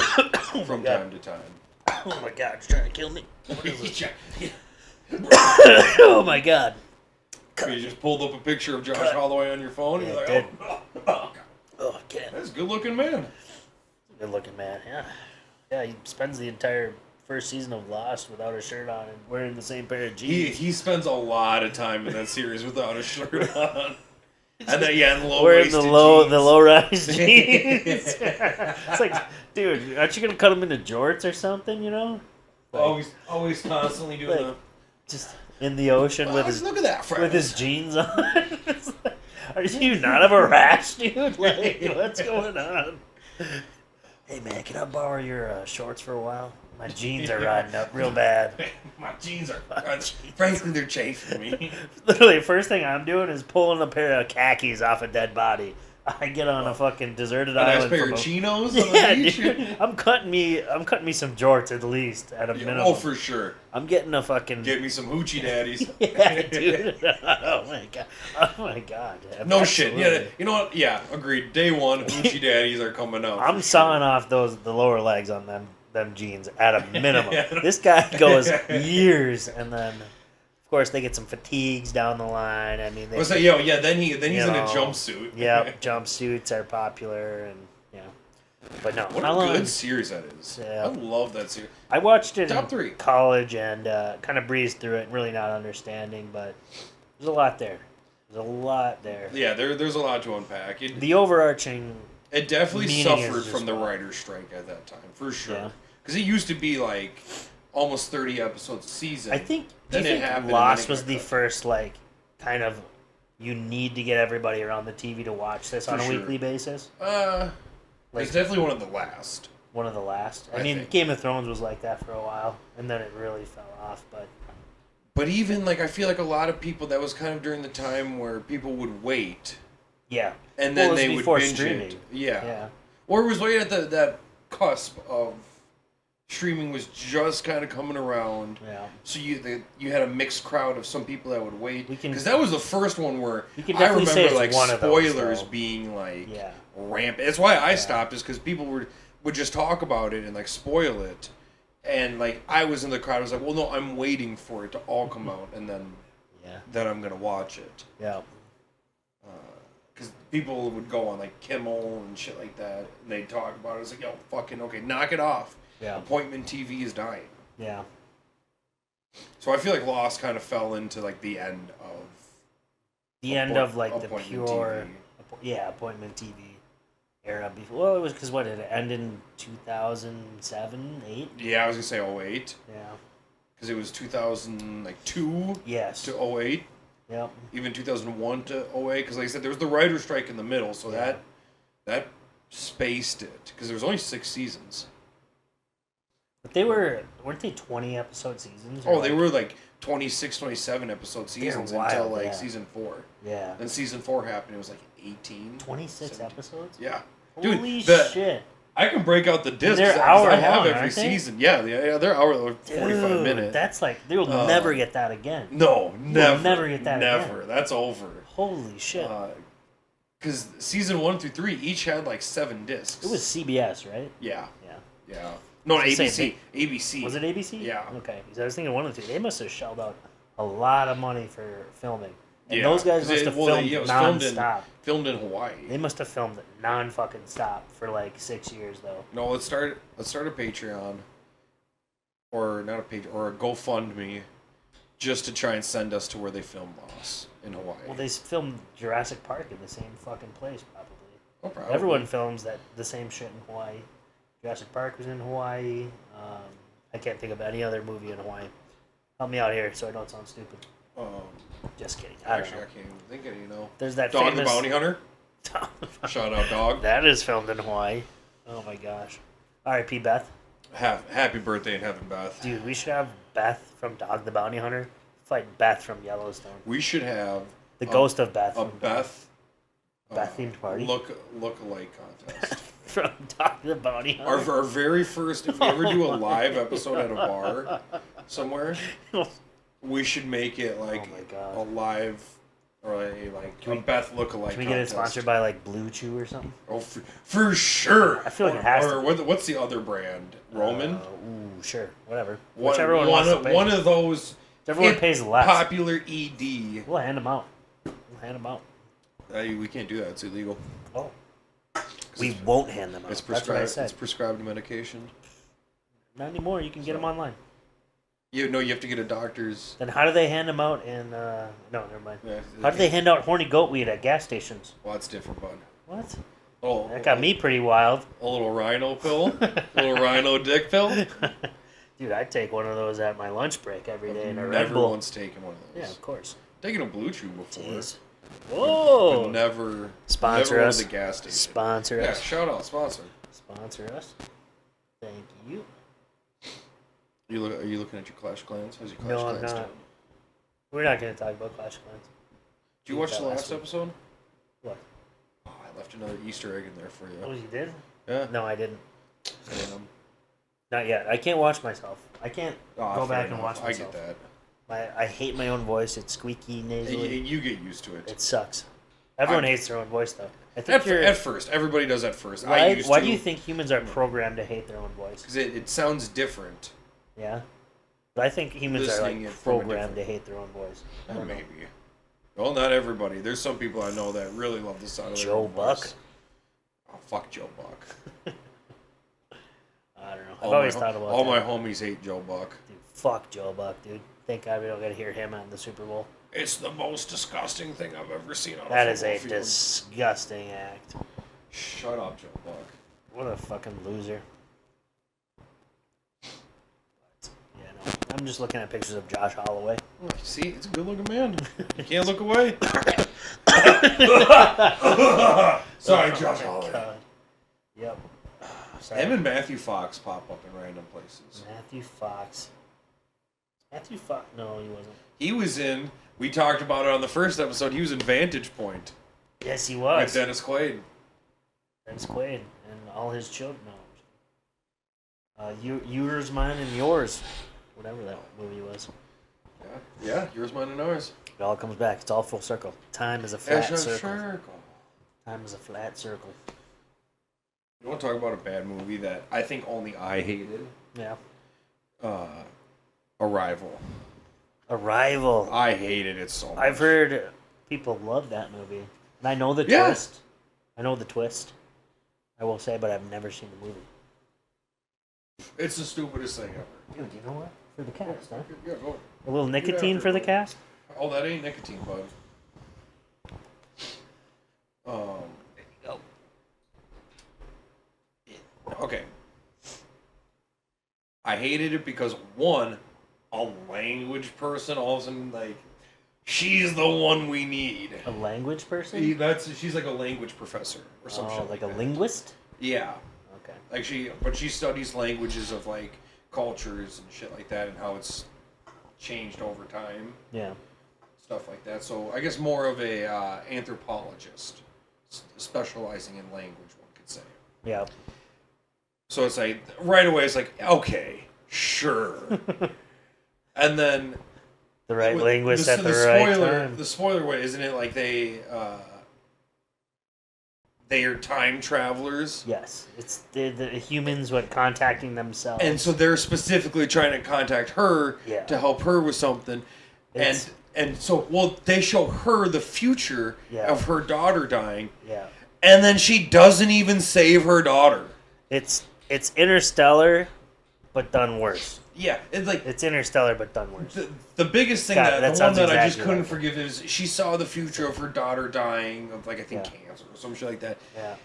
from time to time. Oh my god, he's trying to kill me. What is it? Oh my god. You just pulled up a picture of Josh Holloway on your phone and you're like, oh god. That's a good looking man. Good looking man, yeah. Yeah, he spends the entire first season of Lost without a shirt on and wearing the same pair of jeans. He spends a lot of time in that series without a shirt on. And then wearing the low-rise jeans. It's like, dude, aren't you gonna cut him into jorts or something? You know, like, always constantly doing like, just in the ocean with his jeans on. Are you not of a rash, dude? Like, what's going on? Hey man, can I borrow your shorts for a while? My jeans are riding up real bad. My jeans are... Frankly, they're chafing me. Literally, the first thing I'm doing is pulling a pair of khakis off a dead body. I get on a fucking deserted island. A nice pair of chinos? Yeah, dude. I'm cutting me some jorts at least, at a minimum. Oh, for sure. I'm getting a fucking... Get me some hoochie daddies. Yeah, dude. Oh, my God. Oh, my God. No absolutely. Shit. Yeah, you know what? Yeah, agreed. Day one, hoochie daddies are coming out. I'm sawing off the lower legs on them jeans at a minimum. This guy goes years, and then of course they get some fatigues down the line. I mean, then he's in a jumpsuit. Yeah, jumpsuits are popular, and but no, what a good series that is. Yeah. I love that series. I watched it Top 3. College and kind of breezed through it, really not understanding, but there's a lot there. Yeah, there's a lot to unpack. The overarching. It definitely suffered from the writer's strike at that time, for sure. Because it used to be like almost 30 episodes a season. I think Lost was the first, like, kind of, you need to get everybody around the TV to watch this on a weekly basis. It's definitely one of the last. one of the last. I mean, think. Game of Thrones was like that for a while, and then it really fell off. But even like I feel like a lot of people, that was kind of during the time where people would wait. Yeah. And then they would before binge streaming. it. Yeah. Yeah. Or it was right at that cusp of streaming was just kind of coming around. Yeah. So you had a mixed crowd of some people that would wait. We can- Because that was the first one where You can I definitely say remember it's like one of those, spoilers though. being like Yeah. rampant. That's why I stopped, is because people would just talk about it and like spoil it. And like I was in the crowd, I was like, well, no, I'm waiting for it to all come out, and then I'm gonna watch it. Yeah. Because people would go on like Kimmel and shit like that, and they'd talk about it. It's like, yo, fucking okay, knock it off. Yeah. Appointment TV is dying. Yeah. So I feel like Lost kind of fell into like the end of like the Appointment pure TV. appointment TV era. Before, well, it was because what, did it end in 2007, 8? Yeah, I was gonna say 08. Yeah. Because it was 2002 Yes. to 08. Yep. Even 2001 to 08. Because like I said, there was the writer's strike in the middle, so that spaced it. Because there was only 6 seasons. But weren't they 20 episode seasons? Oh, they were like 26, 27 episode seasons until wild, like season 4. Yeah. Then season 4 happened. It was like 18. 26 17. episodes? Yeah. Holy Dude, shit. I can break out the discs. They're 'cause hour I have long, every aren't they? season. Yeah, they're hour 45 Dude, minutes. That's like, they'll never get that again. No, never. We'll never get that Never. again. That's over. Holy shit. Because season 1 through 3 each had like 7 discs. It was CBS, right? Yeah. Yeah. Yeah. No, I was gonna ABC. say, ABC. Was it ABC? Yeah. Okay. Because I was thinking one of the two. They must have shelled out a lot of money for filming. And Yeah, those guys 'cause must it- have well, filmed yeah, it was non-stop. filmed in Hawaii. They must have filmed it non-fucking stop for like 6 years, though. No, let's start a Patreon, or not a page, or a GoFundMe, just to try and send us to where they filmed Lost in Hawaii. Well, they filmed Jurassic Park in the same fucking place, probably. Oh, probably. Everyone films the same shit in Hawaii. Jurassic Park was in Hawaii. I can't think of any other movie in Hawaii. Help me out here so I don't sound stupid. Just kidding. I Actually, I can't even think of it, you know. There's that Dog famous... the Bounty Hunter. Shout out, Dog. That is filmed in Hawaii. Oh my gosh. R.I.P. Beth. Happy birthday in heaven, Beth. Dude, we should have Beth from Dog the Bounty Hunter fight Beth from Yellowstone. We should have The ghost of Beth. a from Beth themed party. look-alike contest. From Dog the Bounty Hunter. Our very first, if we ever do a live episode at a bar somewhere, we should make it like Oh my God. a live or a Beth look-alike. Can we get it contest. sponsored by like Blue Chew or something? Oh, for sure. I feel like it has or to. what's the other brand? Roman. Ooh, sure, whatever. One, Whichever one wants to pay. one of those. Whichever one pays less. Popular ED. We'll hand them out. We can't do that. It's illegal. Oh. We won't hand them out. It's That's what I prescribed. said. It's prescribed medication. Not anymore. You can get them online. You have to get a doctor's. Then how do they hand them out in... No, never mind. Yeah, How do they hand out horny goat weed at gas stations? Well, that's different, bud. What? Oh, That got me pretty wild. A little rhino pill, a little rhino dick pill. Dude, I take one of those at my lunch break every day in a Red Never Bull. once taken one of those. Yeah, of course. Taken a Blue Chew before. Jeez. But Whoa! never. Sponsor never us. At the gas station. Sponsor Yeah, us. shout out sponsor. Sponsor us. Thank you. Are you looking at your Clash Clans? How's your Clash No, I'm Clans not. doing? We're not going to talk about Clash of Clans. Did you watch that the last last week. episode? What? Oh, I left another Easter egg in there for Oh, you. you did? Yeah. No, I didn't. Damn. Not yet. I can't watch myself. I can't Oh, go fair back and enough. watch myself. I get that. I hate my own voice. It's squeaky, nasally. You get used to it. It sucks. Everyone hates their own voice, though. I think At first, everybody does at first. Why do you think humans are programmed to hate their own voice? Because it sounds different. Yeah? But I think humans are Listening like it from a programmed to different- hate their own voice. I don't know. Maybe. Well, not everybody. There's some people I know that really love the sound of their Joe own Buck? voice. Oh, fuck Joe Buck. I don't know. I've always thought about all that. my homies hate Joe Buck. Dude, fuck Joe Buck, dude. Thank God we don't get to hear him on the Super Bowl. It's the most disgusting thing I've ever seen on That a is a football field. disgusting act. Shut up, Joe Buck. What a fucking loser. But, yeah, no. I'm just looking at pictures of Josh Holloway. See, it's a good-looking man. You can't look away. Sorry, Josh Holloway. God. Yep. sorry. Him and Matthew Fox pop up in random places. Matthew Fox. No, he wasn't. He was in. We talked about it on the first episode. He was in Vantage Point. Yes, he was. With Dennis Quaid. Dennis Quaid and all his children. Yours, mine, and yours. Whatever that movie was. Yeah, yours, mine, and ours. It all comes back. It's all full circle. Time is a flat circle. Time is a flat circle. You want to talk about a bad movie that I think only I hated? Yeah. Arrival. I hated it so much. I've heard people love that movie. And I know the twist. I know the twist. I will say, but I've never seen the movie. It's the stupidest thing ever. Dude, you know what? For the cast, huh? Yeah, go. A little nicotine for the cast? Oh, that ain't nicotine, bud. There you go. Okay. I hated it because, one, a language person all of a sudden, like, she's the one we need. A language person? She's like a language professor or some shit like a that. Linguist? Yeah. Okay. Like she studies languages of like cultures and shit like that and how it's changed over time. Yeah. Stuff like that. So I guess more of a anthropologist, specializing in language, one could say. Yeah. So it's like right away it's like okay, sure, and then the right linguist at the right time. The spoiler way, isn't it? Like they are time travelers. Yes, it's the humans contacting themselves, and so they're specifically trying to contact her to help her with something, and so they show her the future of her daughter dying. Yeah, and then she doesn't even save her daughter. It's Interstellar, but done worse. Yeah, it's Interstellar, but done worse. The biggest thing the one that I just couldn't forgive is she saw the future of her daughter dying of I think cancer or some shit like that. Yeah.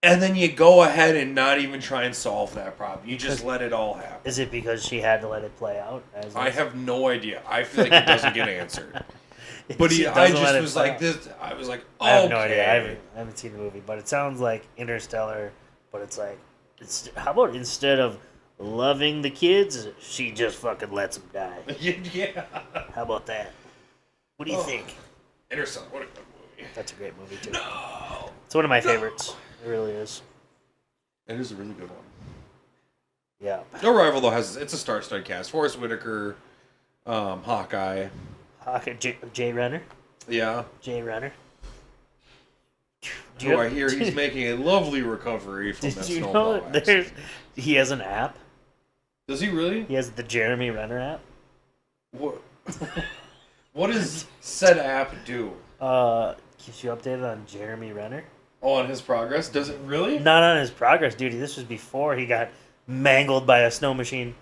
And then you go ahead and not even try and solve that problem. You just let it all happen. Is it because she had to let it play out? I have no idea. I feel like it doesn't get answered. But I just was like this. I was like, okay. I have no idea. I haven't seen the movie, but it sounds like Interstellar. But it's like, how about instead of loving the kids, she just fucking lets them die? Yeah. How about that? What do you think? Interstellar, what a good movie. That's a great movie too. No. It's one of my favorites. It really is. It is a really good one. Yeah. Arrival though it's a star-studded cast. Forrest Whitaker, Hawkeye. Jay Renner. Yeah. Jay Renner. Who I hear he's making a lovely recovery from that snowball accident. He has an app. Does he really? He has the Jeremy Renner app. What? What does said app do? Keeps you updated on Jeremy Renner. Oh, on his progress? Does it really? Not on his progress, dude. This was before he got mangled by a snow machine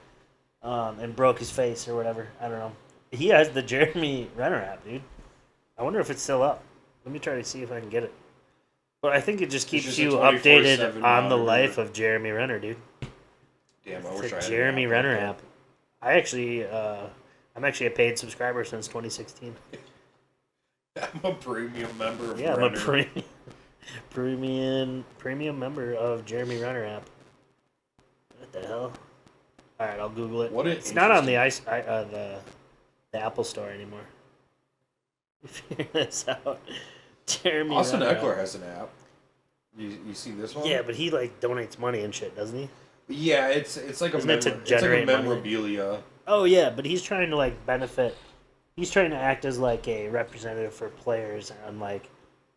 and broke his face or whatever. I don't know. He has the Jeremy Renner app, dude. I wonder if it's still up. Let me try to see if I can get it. But I think it just keeps you updated on the life of Jeremy Renner, dude. Damn, I wish I had the Jeremy Renner app. I'm actually a paid subscriber since 2016. I'm a premium member of Renner. I'm a premium member of Jeremy Renner app. What the hell? All right, I'll Google it. It's not on the Apple Store anymore. Figure this out. Jeremy Austin Renner Eckler has an app. You see this one? Yeah, but he donates money and shit, doesn't he? Yeah, it's like it's like a memorabilia. Money? Oh yeah, but he's trying to benefit. He's trying to act as a representative for players and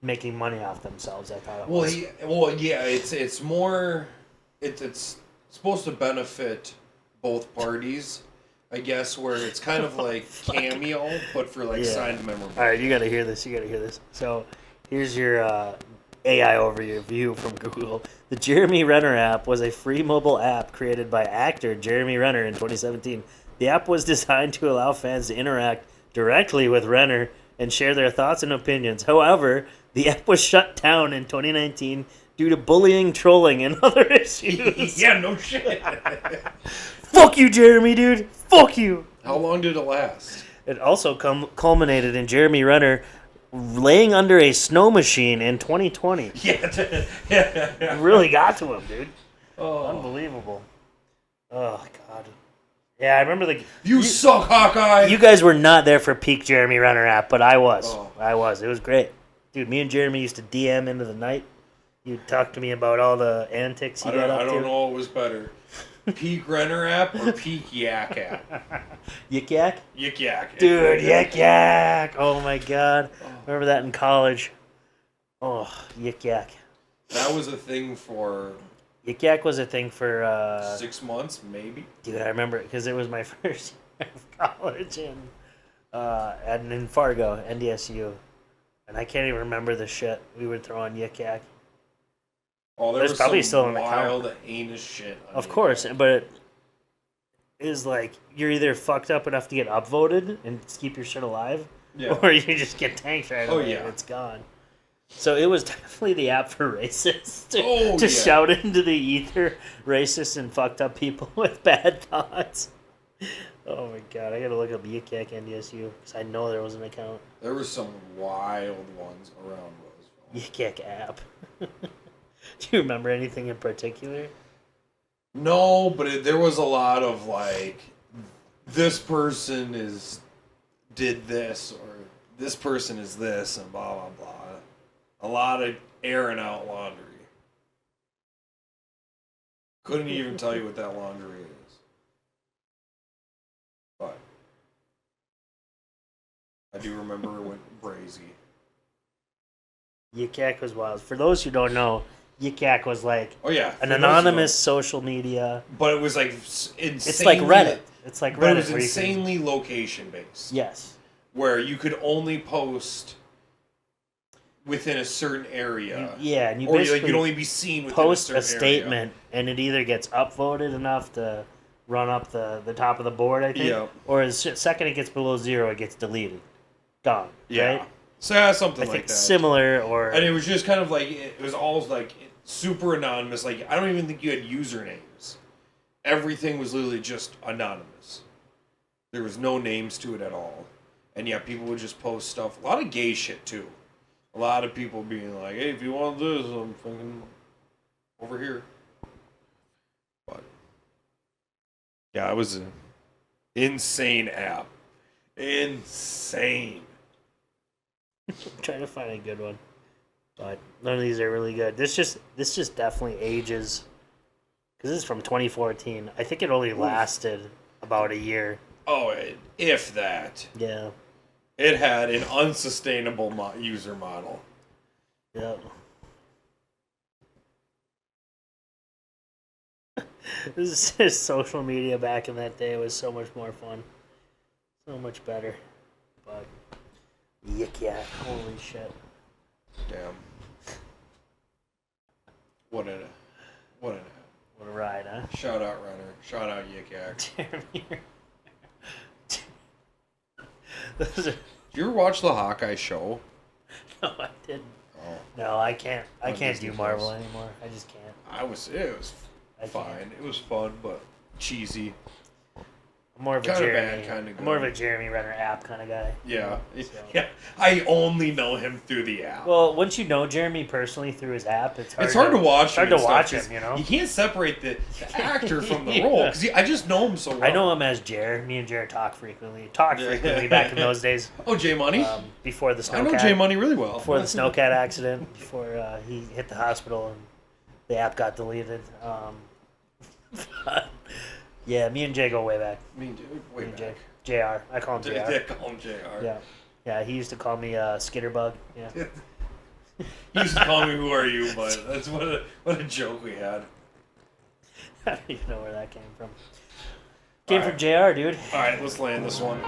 making money off themselves. I thought. It's more. It's supposed to benefit both parties. I guess where it's kind of like cameo, but for signed memorabilia. All right, you gotta hear this. So, here's your AI overview from Google. The Jeremy Renner app was a free mobile app created by actor Jeremy Renner in 2017. The app was designed to allow fans to interact directly with Renner and share their thoughts and opinions. However, the app was shut down in 2019 due to bullying, trolling, and other issues. Yeah, no shit. Fuck you, Jeremy, dude. Fuck you. How long did it last? It also culminated in Jeremy Renner laying under a snow machine in 2020. Yeah. Really got to him, dude. Oh. Unbelievable. Oh, God. Yeah, I remember You suck, Hawkeye! You guys were not there for peak Jeremy Renner app, but I was. Oh. I was. It was great. Dude, me and Jeremy used to DM into the night. You'd talk to me about all the antics you got up to. I don't know what was better. Peak Renner app or Peak Yak app? Yik Yak? Yik Yak. Dude, Yik Yak! Oh, my God. Remember that in college. Oh, Yik Yak. That was a thing for... Yik Yak was a thing for... 6 months, maybe? Dude, I remember it because it was my first year of college and in Fargo, NDSU. And I can't even remember the shit we would throw on Yik Yak. Oh, There's was probably some still an wild, account. heinous shit. Of course, but it is like you're either fucked up enough to get upvoted and keep your shit alive, or you just get tanked right away and it's gone. So it was definitely the app for racists to shout into the ether racist and fucked up people with bad thoughts. Oh my God, I gotta look up Yik Yak NDSU because I know there was an account. There were some wild ones around Roseville. Yik Yak app. Do you remember anything in particular? No, but there was a lot of like, this person did this, or this person is this, and blah, blah, blah. A lot of airing out laundry. Couldn't even tell you what that laundry is. But I do remember it went brazy. Yik Yak was wild. For those who don't know, Yik Yak was like an anonymous social media. But it was like insanely... It's like Reddit. It's like Reddit. But it was insanely location-based. Yes. Where you could only post within a certain area. And you or basically you could only be seen within post a certain statement, and it either gets upvoted enough to run up the top of the board, I think, or the second it gets below 0, it gets deleted. Gone. Yeah. Right? So yeah, something like that. Similar, or... And it was just kind of like, it was all like super anonymous. Like, I don't even think you had usernames. Everything was literally just anonymous. There was no names to it at all. And yeah, people would just post stuff. A lot of gay shit, too. A lot of people being like, hey, if you want this, I'm fucking over here. But yeah, it was an insane app. Insane. I'm trying to find a good one, but none of these are really good. This just definitely ages, because this is from 2014. I think it only lasted about a year. Oh, if that. Yeah. It had an unsustainable user model. Yep. This is social media back in that day was so much more fun. So much better. But Yik Yak, holy shit. Damn. What a ride, huh? Shout out Renner. Shout out Yik Yak. Did you ever watch the Hawkeye show? No, I didn't. Oh. No, I can't. I can't do Marvel anymore. I just can't. It was fine. It was fun, but cheesy. I'm more of a kinda Jeremy. bad, kinda good. I'm more of a Jeremy Renner app kind of guy. Yeah. So. Yeah. I only know him through the app. Well, once you know Jeremy personally through his app, it's hard to watch. It's hard to watch him, you know. You can't separate the actor from the role because I just know him so well. I know him as Jer. Me and Jer talk frequently. Back in those days. Oh, J Money. Before the snowcat. I know J Money really well. Before the snowcat accident. Before he hit the hospital and the app got deleted. Yeah, me and Jay go way back. Me and Jay, way back. JR. I call him JR. Yeah, call him JR. Yeah. Yeah, he used to call me Skitterbug. Yeah. He used to call me Who Are You, but that's what a joke we had. I don't even know where that came from. Came from JR, dude. Alright, let's land this one.